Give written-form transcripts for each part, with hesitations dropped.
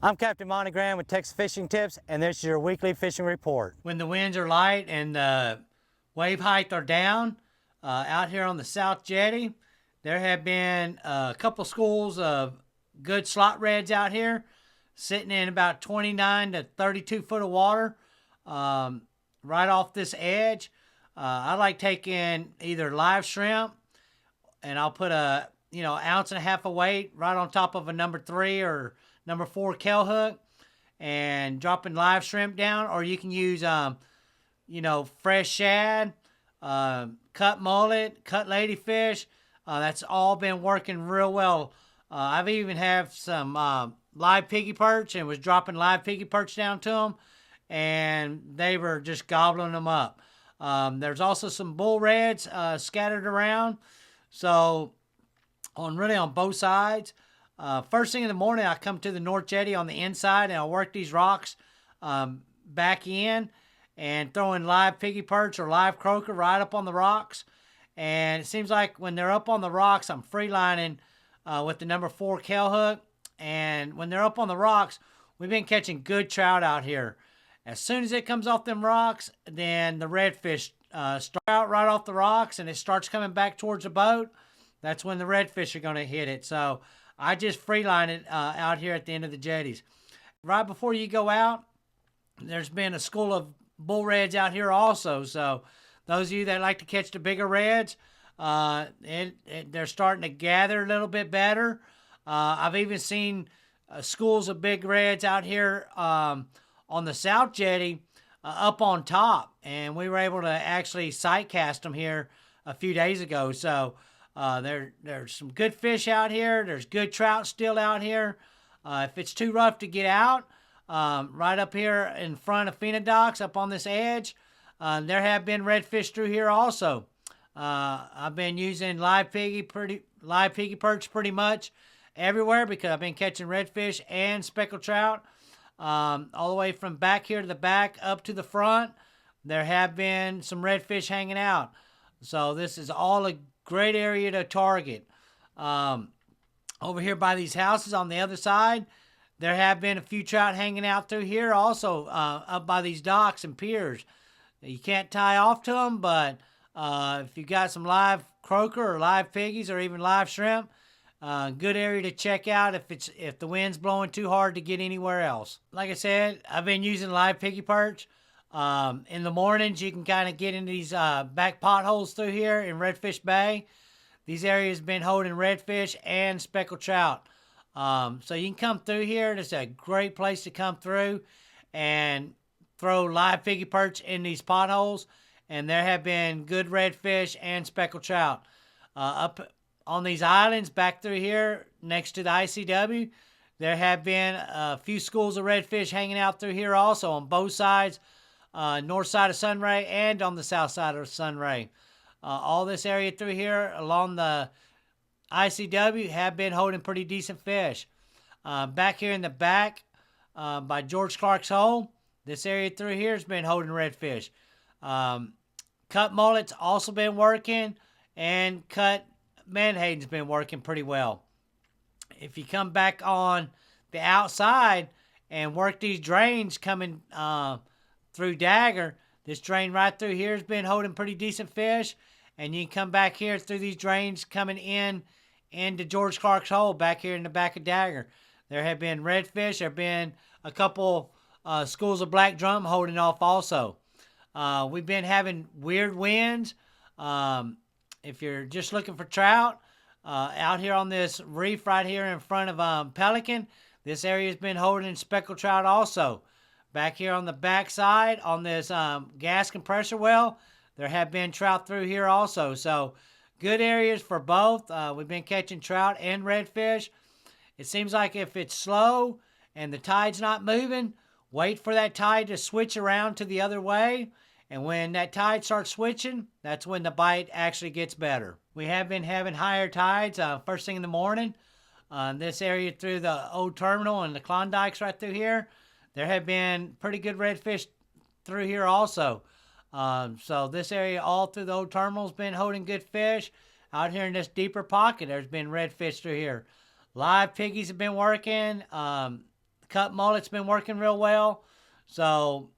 I'm Captain Monte with Texas Fishing Tips, and this is your weekly fishing report. When the winds are light and the wave height are down, out here on the South Jetty, there have been a couple schools of good slot reds out here, sitting in about 29 to 32 foot of water, right off this edge. I like taking either live shrimp, and I'll put a ounce and a half of weight right on top of a number 3 or number 4 kell hook and dropping live shrimp down, or you can use fresh shad, cut mullet, cut ladyfish. That's all been working real well. I've even have some live piggy perch and was dropping live piggy perch down to them, and they were just gobbling them up. There's also some bull reds scattered around, so on both sides. First thing in the morning, I come to the North Jetty on the inside, and I work these rocks back in and throwing live piggy perch or live croaker right up on the rocks. And it seems like when they're up on the rocks, I'm freelining with the number 4 kell hook. And when they're up on the rocks, we've been catching good trout out here. As soon as it comes off them rocks, then the redfish start out right off the rocks, and it starts coming back towards the boat. That's when the redfish are going to hit it. So I just freeline it out here at the end of the jetties. Right before you go out, there's been a school of bull reds out here also. So those of you that like to catch the bigger reds, they're starting to gather a little bit better. I've even seen schools of big reds out here on the South Jetty up on top. And we were able to actually sight cast them here a few days ago. So there's some good fish out here. There's good trout still out here. If it's too rough to get out, right up here in front of Fina Docks up on this edge, there have been redfish through here also. I've been using live piggy perch pretty much everywhere because I've been catching redfish and speckled trout. All the way from back here to the back up to the front, there have been some redfish hanging out. So this is all a great area to target. Over here by these houses on the other side, there have been a few trout hanging out through here also, up by these docks and piers. You can't tie off to them, but if you got some live croaker or live piggies or even live shrimp, good area to check out if the wind's blowing too hard to get anywhere else. Like I said, I've been using live piggy perch. In the mornings, you can kind of get into these back potholes through here in Redfish Bay. These areas have been holding redfish and speckled trout. So you can come through here. It's a great place to come through and throw live piggy perch in these potholes. And there have been good redfish and speckled trout. Up on these islands back through here next to the ICW, there have been a few schools of redfish hanging out through here also on both sides. North side of Sunray and on the south side of Sunray. All this area through here along the ICW have been holding pretty decent fish. Back here in the back by George Clark's Hole, this area through here has been holding redfish. Cut mullet's also been working, and cut menhaden's been working pretty well. If you come back on the outside and work these drains coming through Dagger, this drain right through here has been holding pretty decent fish, and you can come back here through these drains coming into George Clark's Hole back here in the back of Dagger. There have been redfish. There have been a couple schools of black drum holding off also. We've been having weird winds. If you're just looking for trout, out here on this reef right here in front of Pelican, this area has been holding speckled trout also. Back here on the back side, on this gas compressor well, there have been trout through here also. So good areas for both. We've been catching trout and redfish. It seems like if it's slow and the tide's not moving, wait for that tide to switch around to the other way. And when that tide starts switching, that's when the bite actually gets better. We have been having higher tides first thing in the morning. This area through the old terminal and the Klondikes right through here, there have been pretty good redfish through here also. So this area all through the old terminal has been holding good fish. Out here in this deeper pocket, there's been redfish through here. Live piggies have been working. cut mullet's been working real well. So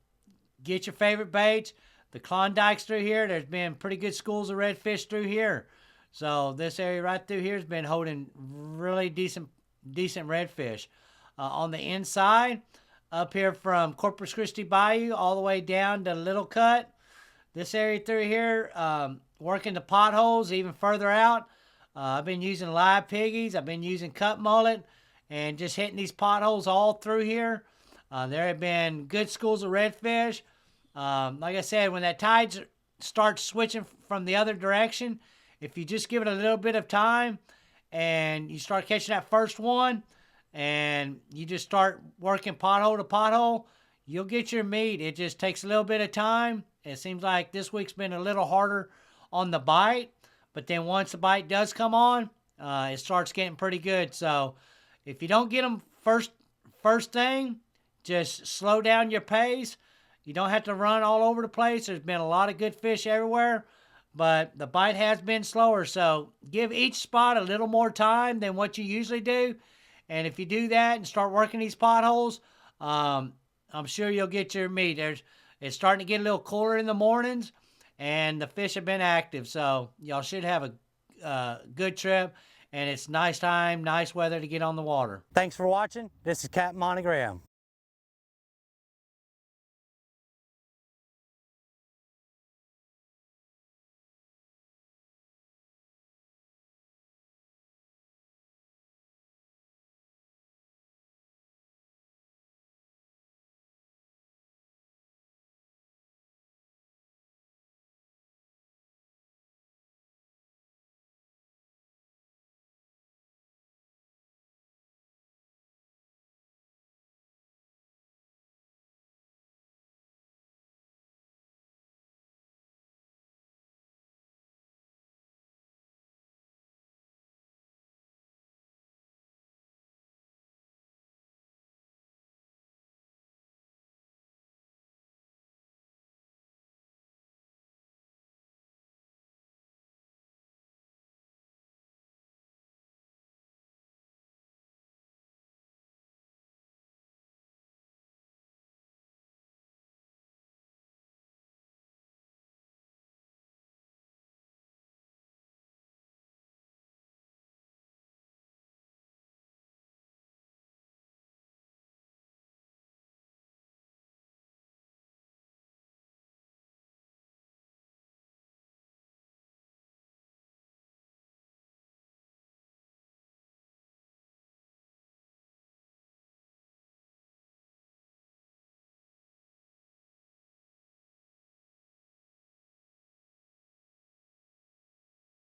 get your favorite baits. The Klondikes through here, there's been pretty good schools of redfish through here. So this area right through here has been holding really decent redfish. On the inside, up here from Corpus Christi Bayou all the way down to Little Cut, this area through here, working the potholes even further out. I've been using live piggies. I've been using cut mullet and just hitting these potholes all through here. There have been good schools of redfish. Like I said, when that tide starts switching from the other direction, if you just give it a little bit of time and you start catching that first one and you just start working pothole to pothole, you'll get your meat. It just takes a little bit of time. It seems like this week's been a little harder on the bite, but then once the bite does come on, it starts getting pretty good. So if you don't get them first thing, just slow down your pace. You don't have to run all over the place. There's been a lot of good fish everywhere, but the bite has been slower. So give each spot a little more time than what you usually do. And if you do that and start working these potholes, I'm sure you'll get your meat. It's starting to get a little cooler in the mornings, and the fish have been active. So y'all should have a good trip, and it's nice time, nice weather to get on the water. Thanks for watching. This is Capt Monte.